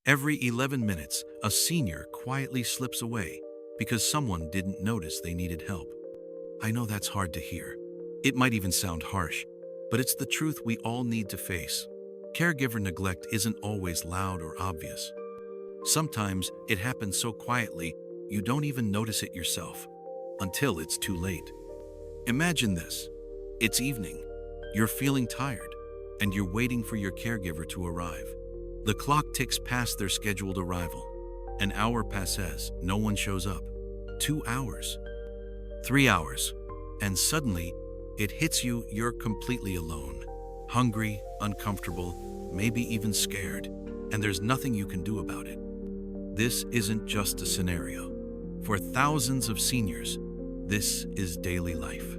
Every 11 minutes, a senior quietly slips away because someone didn't notice they needed help. I know that's hard to hear. It might even sound harsh, but it's the truth we all need to face. Caregiver neglect isn't always loud or obvious. Sometimes it happens so quietly you don't even notice it yourself until it's too late. Imagine this. It's evening. You're feeling tired, and you're waiting for your caregiver to arrive. The clock ticks past their scheduled arrival. An hour passes, no one shows up. 2 hours. 3 hours. And suddenly, it hits you, you're completely alone. Hungry, uncomfortable, maybe even scared, and there's nothing you can do about it. This isn't just a scenario. For thousands of seniors, this is daily life.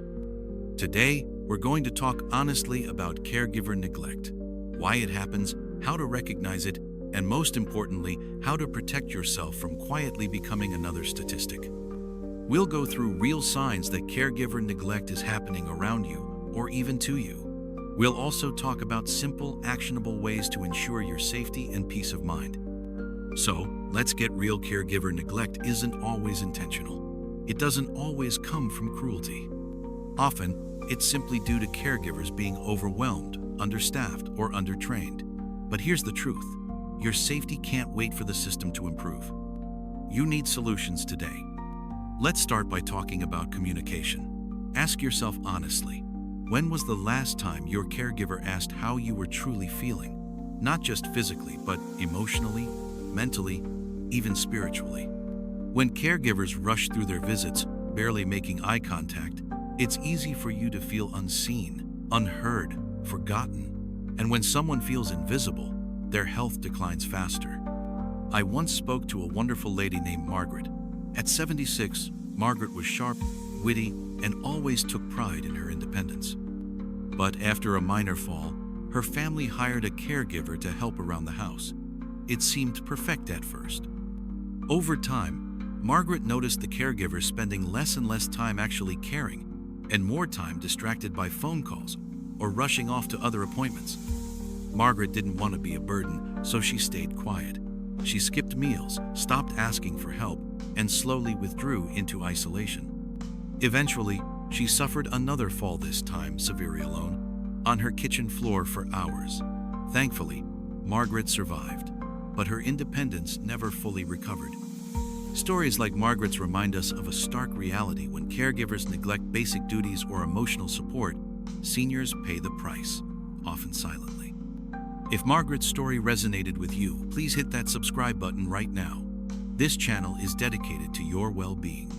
Today, we're going to talk honestly about caregiver neglect, why it happens, how to recognize it, and most importantly, how to protect yourself from quietly becoming another statistic. We'll go through real signs that caregiver neglect is happening around you or even to you. We'll also talk about simple, actionable ways to ensure your safety and peace of mind. So, let's get real. Caregiver neglect isn't always intentional. It doesn't always come from cruelty. Often, it's simply due to caregivers being overwhelmed, understaffed, or undertrained. But here's the truth. Your safety can't wait for the system to improve. You need solutions today. Let's start by talking about communication. Ask yourself honestly, when was the last time your caregiver asked how you were truly feeling? Not just physically, but emotionally, mentally, even spiritually. When caregivers rush through their visits, barely making eye contact, it's easy for you to feel unseen, unheard, forgotten. And when someone feels invisible, their health declines faster. I once spoke to a wonderful lady named Margaret. At 76, Margaret was sharp, witty, and always took pride in her independence. But after a minor fall, her family hired a caregiver to help around the house. It seemed perfect at first. Over time, Margaret noticed the caregiver spending less and less time actually caring, and more time distracted by phone calls or rushing off to other appointments. Margaret didn't want to be a burden, so she stayed quiet. She skipped meals, stopped asking for help, and slowly withdrew into isolation. Eventually, she suffered another fall, this time severely alone, on her kitchen floor for hours. Thankfully, Margaret survived, but her independence never fully recovered. Stories like Margaret's remind us of a stark reality. When caregivers neglect basic duties or emotional support, seniors pay the price, often silently. If Margaret's story resonated with you, please hit that subscribe button right now. This channel is dedicated to your well-being.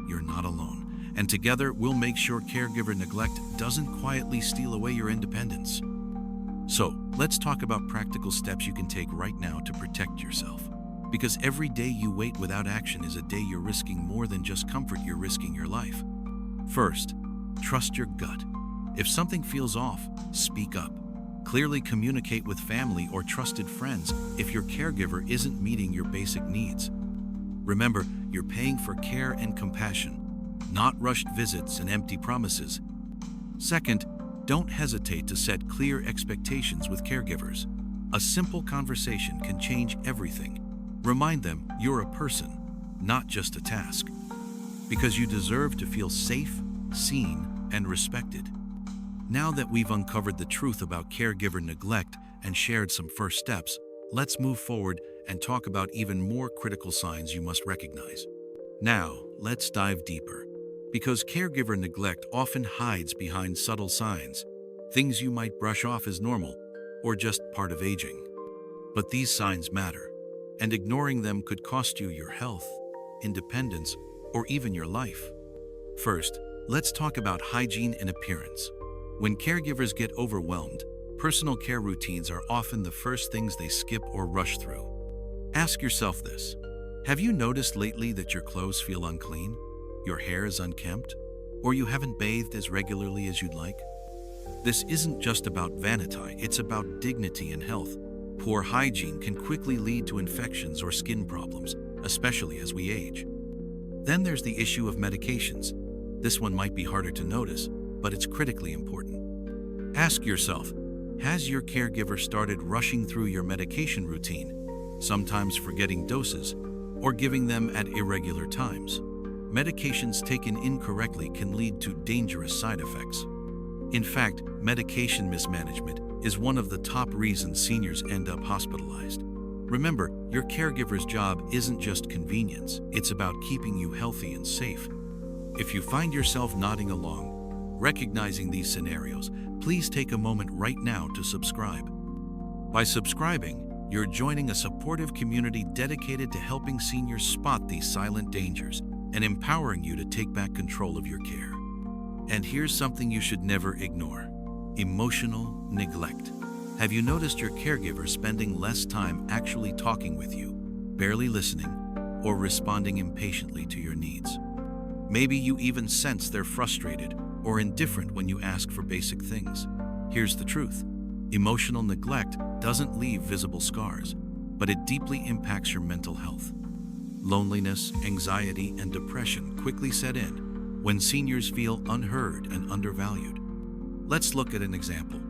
You're not alone, and together we'll make sure caregiver neglect doesn't quietly steal away your independence. So, let's talk about practical steps you can take right now to protect yourself. Because every day you wait without action is a day you're risking more than just comfort, you're risking your life. First, trust your gut. If something feels off, speak up. Clearly communicate with family or trusted friends if your caregiver isn't meeting your basic needs. Remember, you're paying for care and compassion, not rushed visits and empty promises. Second, don't hesitate to set clear expectations with caregivers. A simple conversation can change everything. Remind them you're a person, not just a task. Because you deserve to feel safe, seen, and respected. Now that we've uncovered the truth about caregiver neglect and shared some first steps, let's move forward and talk about even more critical signs you must recognize. Now, let's dive deeper. Because caregiver neglect often hides behind subtle signs, things you might brush off as normal or just part of aging. But these signs matter, and ignoring them could cost you your health, independence, or even your life. First, let's talk about hygiene and appearance. When caregivers get overwhelmed, personal care routines are often the first things they skip or rush through. Ask yourself this. Have you noticed lately that your clothes feel unclean, your hair is unkempt, or you haven't bathed as regularly as you'd like? This isn't just about vanity, it's about dignity and health. Poor hygiene can quickly lead to infections or skin problems, especially as we age. Then there's the issue of medications. This one might be harder to notice, but it's critically important. Ask yourself, has your caregiver started rushing through your medication routine? sometimes forgetting doses, or giving them at irregular times. Medications taken incorrectly can lead to dangerous side effects. In fact, medication mismanagement is one of the top reasons seniors end up hospitalized. Remember, your caregiver's job isn't just convenience, it's about keeping you healthy and safe. If you find yourself nodding along, recognizing these scenarios, please take a moment right now to subscribe. By subscribing, you're joining a supportive community dedicated to helping seniors spot these silent dangers and empowering you to take back control of your care. And here's something you should never ignore: emotional neglect. Have you noticed your caregiver spending less time actually talking with you, barely listening, or responding impatiently to your needs? Maybe you even sense they're frustrated or indifferent when you ask for basic things. Here's the truth: emotional neglect doesn't leave visible scars, but it deeply impacts your mental health. Loneliness, anxiety, and depression quickly set in when seniors feel unheard and undervalued. Let's look at an example.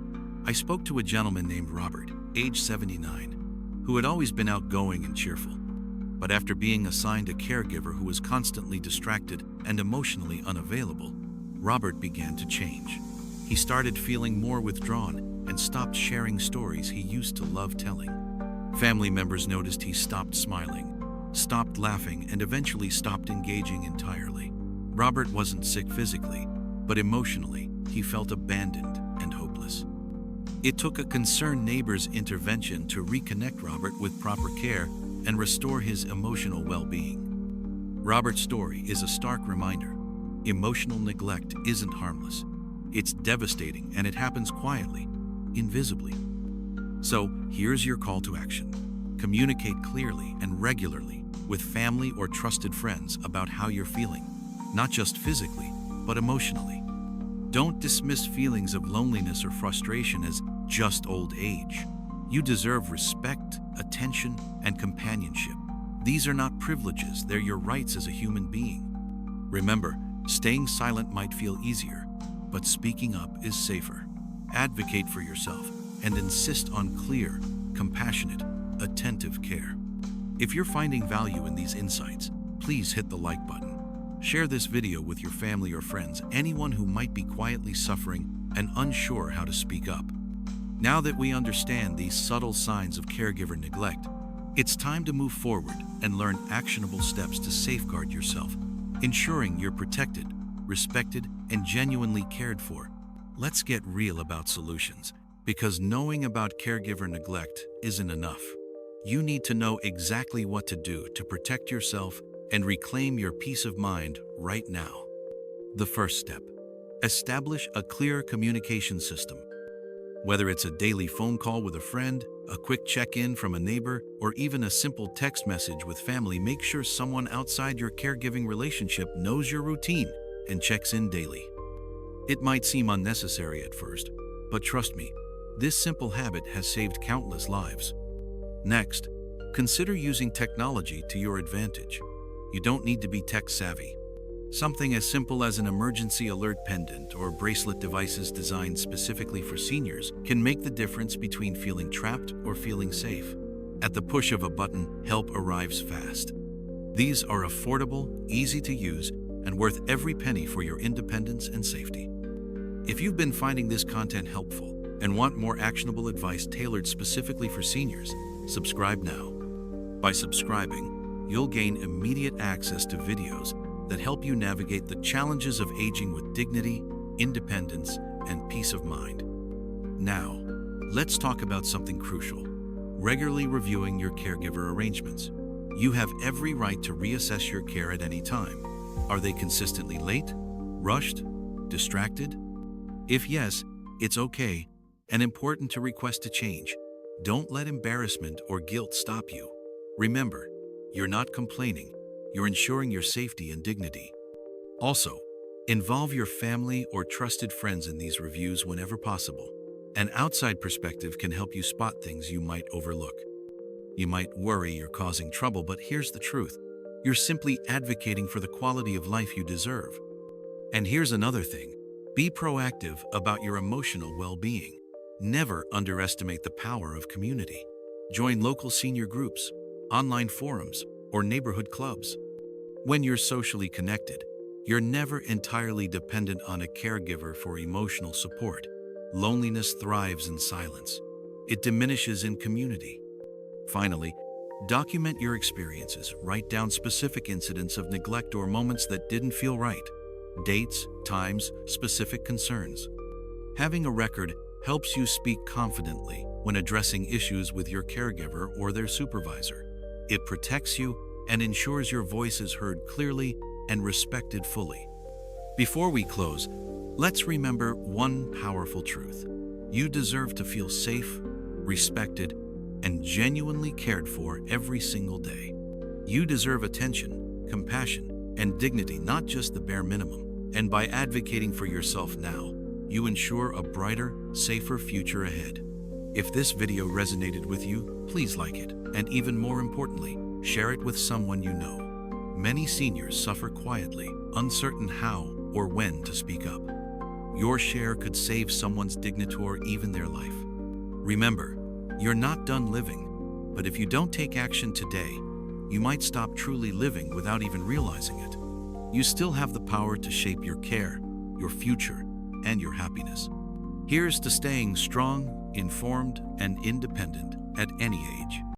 I spoke to a gentleman named Robert, age 79, who had always been outgoing and cheerful. But after being assigned a caregiver who was constantly distracted and emotionally unavailable, Robert began to change. He started feeling more withdrawn and stopped sharing stories he used to love telling. Family members noticed he stopped smiling, stopped laughing, and eventually stopped engaging entirely. Robert wasn't sick physically, but emotionally, he felt abandoned and hopeless. It took a concerned neighbor's intervention to reconnect Robert with proper care and restore his emotional well-being. Robert's story is a stark reminder: emotional neglect isn't harmless. It's devastating, and it happens quietly, invisibly. So, here's your call to action. Communicate clearly and regularly with family or trusted friends about how you're feeling, not just physically, but emotionally. Don't dismiss feelings of loneliness or frustration as just old age. You deserve respect, attention, and companionship. These are not privileges, they're your rights as a human being. Remember, staying silent might feel easier, but speaking up is safer. Advocate for yourself and insist on clear, compassionate, attentive care. If you're finding value in these insights, please hit the like button. Share this video with your family or friends, anyone who might be quietly suffering and unsure how to speak up. Now that we understand these subtle signs of caregiver neglect, it's time to move forward and learn actionable steps to safeguard yourself, ensuring you're protected, respected, and genuinely cared for. Let's get real about solutions, because knowing about caregiver neglect isn't enough. You need to know exactly what to do to protect yourself and reclaim your peace of mind right now. The first step: establish a clear communication system. Whether it's a daily phone call with a friend, a quick check-in from a neighbor, or even a simple text message with family, make sure someone outside your caregiving relationship knows your routine and checks in daily. It might seem unnecessary at first, but trust me, this simple habit has saved countless lives. Next, consider using technology to your advantage. You don't need to be tech-savvy. Something as simple as an emergency alert pendant or bracelet devices designed specifically for seniors can make the difference between feeling trapped or feeling safe. At the push of a button, help arrives fast. These are affordable, easy to use, and worth every penny for your independence and safety. If you've been finding this content helpful and want more actionable advice tailored specifically for seniors, subscribe now. By subscribing, you'll gain immediate access to videos that help you navigate the challenges of aging with dignity, independence, and peace of mind. Now, let's talk about something crucial: regularly reviewing your caregiver arrangements. You have every right to reassess your care at any time. Are they consistently late, rushed, distracted? If yes, it's okay and important to request a change. Don't let embarrassment or guilt stop you. Remember, you're not complaining, you're ensuring your safety and dignity. Also, involve your family or trusted friends in these reviews whenever possible. An outside perspective can help you spot things you might overlook. You might worry you're causing trouble, but here's the truth: you're simply advocating for the quality of life you deserve. And here's another thing: be proactive about your emotional well-being. Never underestimate the power of community. Join local senior groups, online forums, or neighborhood clubs. When you're socially connected, you're never entirely dependent on a caregiver for emotional support. Loneliness thrives in silence. It diminishes in community. Finally, document your experiences. Write down specific incidents of neglect or moments that didn't feel right. Dates, times, specific concerns. Having a record helps you speak confidently when addressing issues with your caregiver or their supervisor. It protects you and ensures your voice is heard clearly and respected fully. Before we close, let's remember one powerful truth. You deserve to feel safe, respected, and genuinely cared for every single day. You deserve attention, compassion, and dignity, not just the bare minimum. And by advocating for yourself now, you ensure a brighter, safer future ahead. If this video resonated with you, please like it, and even more importantly, share it with someone you know. Many seniors suffer quietly, uncertain how or when to speak up. Your share could save someone's dignity or even their life. Remember, you're not done living, but if you don't take action today, you might stop truly living without even realizing it. You still have the power to shape your care, your future, and your happiness. Here's to staying strong, informed, and independent at any age.